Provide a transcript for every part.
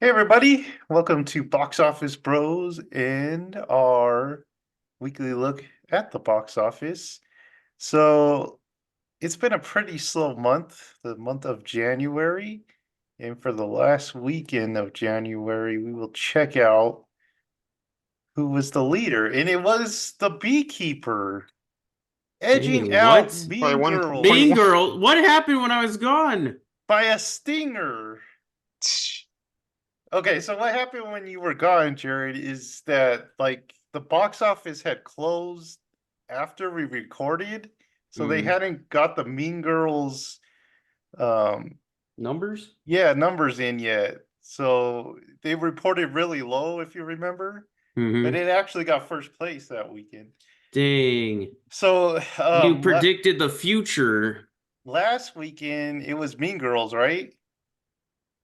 Hey everybody, welcome to Box Office Bros and our weekly look at the box office. So it's been a pretty slow month, the month of January. And for the last weekend of January, we will check out who was the leader. And it was the Beekeeper, edging Dang, out what? Mean Mean Girls Girl, what happened when I was gone? by a stinger. Okay, so what happened when you were gone, Jared, is that like the box office had closed after we recorded, so they Mm, hadn't got the Mean Girls um numbers? yeah, numbers in yet. So they reported really low, if you remember, but Mm-hmm. it actually got first place that weekend. Dang. So You predicted the future. last weekend it was Mean Girls, right?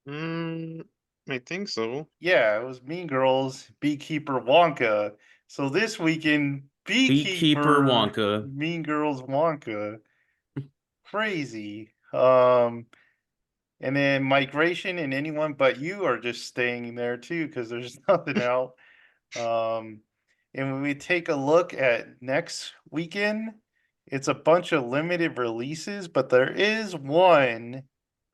Mm, I think so. Yeah, it was Mean Girls, Beekeeper, Wonka. So this weekend, Beekeeper Beekeeper, Wonka. Mean Girls, Wonka. Crazy. And then Migration and Anyone But You are just staying there too because there's nothing out. Um, and when we take a look at next weekend, it's a bunch of limited releases, but there is one.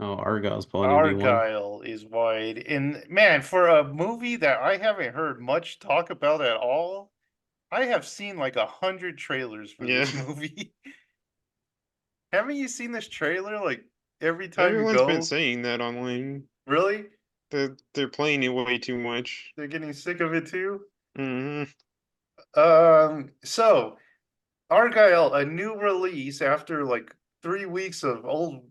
Oh, Argyle's probably gonna be one. Argyle is wide. And man, for a movie that I haven't heard much talk about at all, I have seen like 100 trailers for Yeah, this movie. Haven't you seen this trailer like every time you everyone's been go? saying that online. Really? They're playing it way too much. They're getting sick of it too? Hmm. So Argyle, a new release after like 3 weeks of old,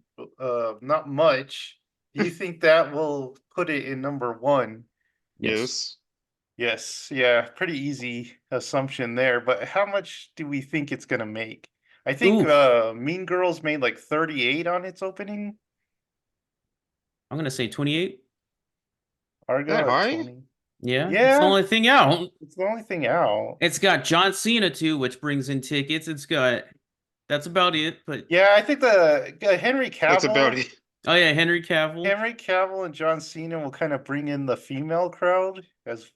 not much. Do you think that will put it in number one? Yes. Yes. Yes, yeah, pretty easy assumption there, but how much do we think it's gonna make? I think Oof. Mean Girls made like 38 on its opening. I'm gonna say 28. Argo That at high? 20. Yeah, it's the Yeah, only thing out. it's the only thing out. It's got John Cena too, which brings in tickets. It's got that's about it. But Yeah, I think the That's about it. oh yeah, Henry Cavill. Henry Cavill and John Cena will kind of bring in the female crowd as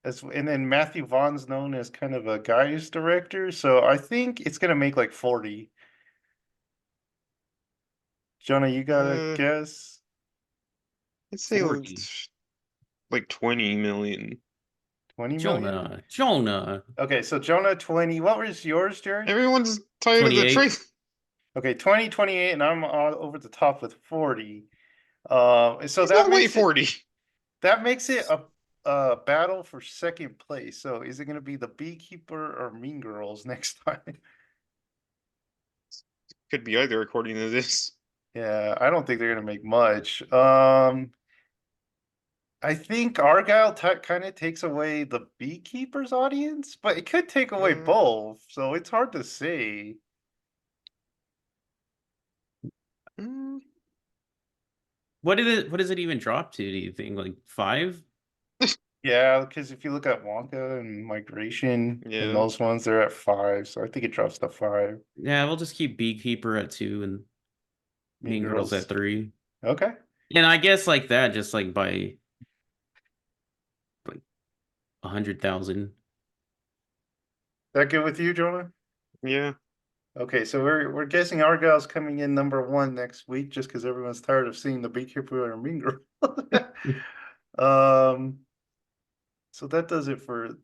and then Matthew Vaughn's known as kind of a guy's director, so I think it's gonna make like 40. Jonah, you got a Uh, guess? I'd say 40. like 20 million. 20 million? Jonah. Okay, so Jonah 20. What was yours, Jared? Everyone's tired of the 28. trailer. Okay, 20, 28, and I'm all over the top with 40. So There's that no way makes it 40. a battle for second place. So is it going to be the Beekeeper or Mean Girls next time? Could be either according to this. Yeah, I don't think they're going to make much. I think Argyle kind of takes away the Beekeeper's audience, but it could take away Uh, both. So it's hard to say. mm, What does it even drop to, do you think? Like 5? Yeah, because if you look at Wonka and Migration and yeah. those ones, they're at 5. So I think it drops to 5. Yeah, we'll just keep Beekeeper at 2 and Mean Mean Girls at Girls. 3. Okay. And I guess like that, just like by like 100,000. That good with you, Jonah? Yeah. Okay, so we're guessing Argyle's coming in number one next week just because everyone's tired of seeing the Beekeeper or Mean Girl. Um, so that does it for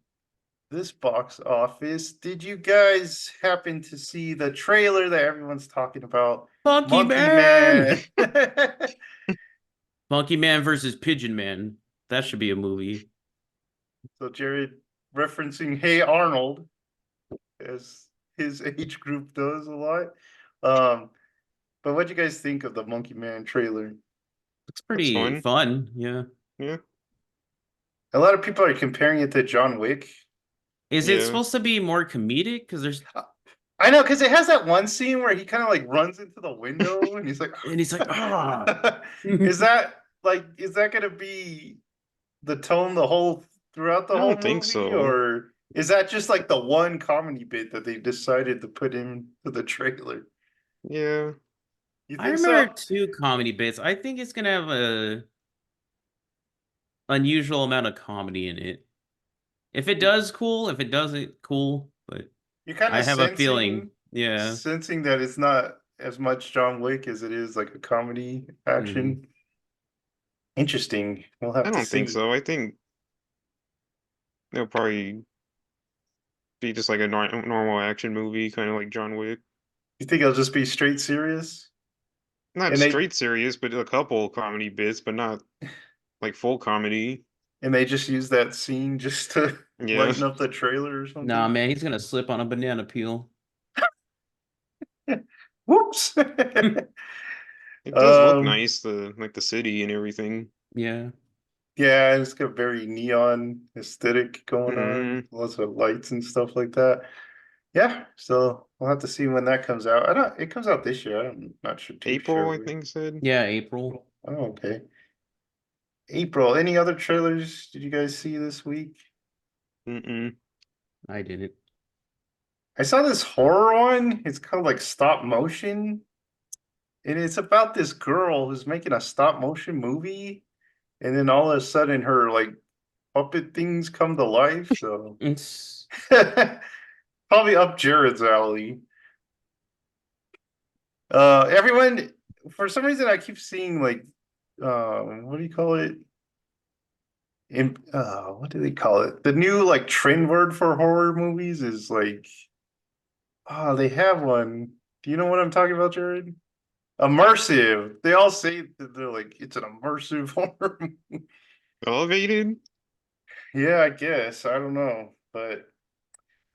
this box office. Did you guys happen to see the trailer that everyone's talking about? Monkey Monkey Man! Man. Monkey Man versus Pigeon Man. That should be a movie. So Jared referencing Hey Arnold as his age group does a lot. Um, but what do you guys think of the Monkey Man trailer? Looks That's pretty fun. fun. Yeah. Yeah. A lot of people are comparing it to John Wick. Is it Yeah. supposed to be more comedic? Because there's Uh, I know because it has that one scene where he kind of like runs into the window and he's like, and he's like, ah. is that is that gonna be the tone the whole throughout the I whole don't think movie, so. or is that just like the one comedy bit that they decided to put into the trailer? Yeah. You I think remember so? 2 comedy bits. I think it's gonna have a unusual amount of comedy in it. If it does, cool. If it doesn't, cool. But You're kind I of have a feeling, yeah. sensing that it's not as much John Wick as it is like a comedy action. Interesting. We'll I have to don't think see. so. I think it'll probably be just like a normal action movie, kind of like John Wick. You think it'll just be straight serious? Not And they straight serious, but a couple comedy bits, but not like full comedy. and they just use that scene just to Yeah, lighten up the trailer or Nah, something. man, he's gonna slip on a banana peel. Whoops. it does look Um, nice, the city and everything. Yeah. yeah, it's got very neon aesthetic going on, Hmm. lots of lights and stuff like that. Yeah, so we'll have to see when that comes out. I don't, it comes out this year. I'm not sure, too April, I sure. think said. Yeah, April. Oh, okay. April. Any other trailers did you guys see this week? Mm-mm. I didn't. I saw this horror one. It's called like stop motion. And it's about this girl who's making a stop motion movie. And then all of a sudden her like puppet things come to life. So It's probably up Jared's alley. Everyone, for some reason I keep seeing like what do you call it? What do they call it? The new like trend word for horror movies is like, oh, they have one. Do you know what I'm talking about, Jared? Immersive. They all say that they're like it's an immersive horror movie. Elevated? Yeah, I guess. I don't know. But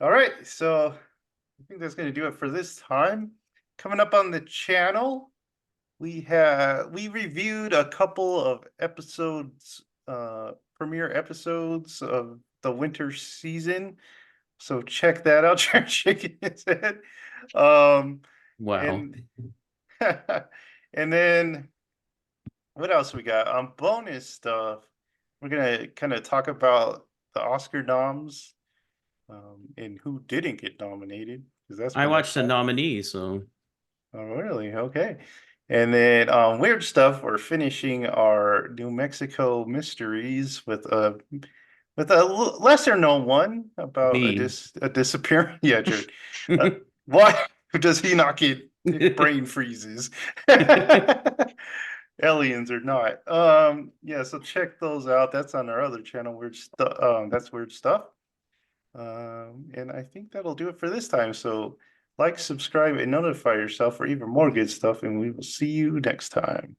all right, so I think that's gonna do it for this time. Coming up on the channel, we reviewed a couple of episodes, premiere episodes of the winter season. So check that out. Try shaking his head. Um, wow. and and then what else we got? Bonus stuff. We're gonna kind of talk about the Oscar noms, and who didn't get nominated because that's I been a watched the fun. nominee, so Oh, really? Okay. And then weird stuff. We're finishing our New Mexico mysteries with a lesser known one about me. a disappearance. Yeah, Jared. Why does he not get brain freezes? Aliens or not. Yeah, so check those out. That's on our other channel, weird stuff. That's weird stuff. And I think that'll do it for this time. So like, subscribe, and notify yourself for even more good stuff, and we will see you next time.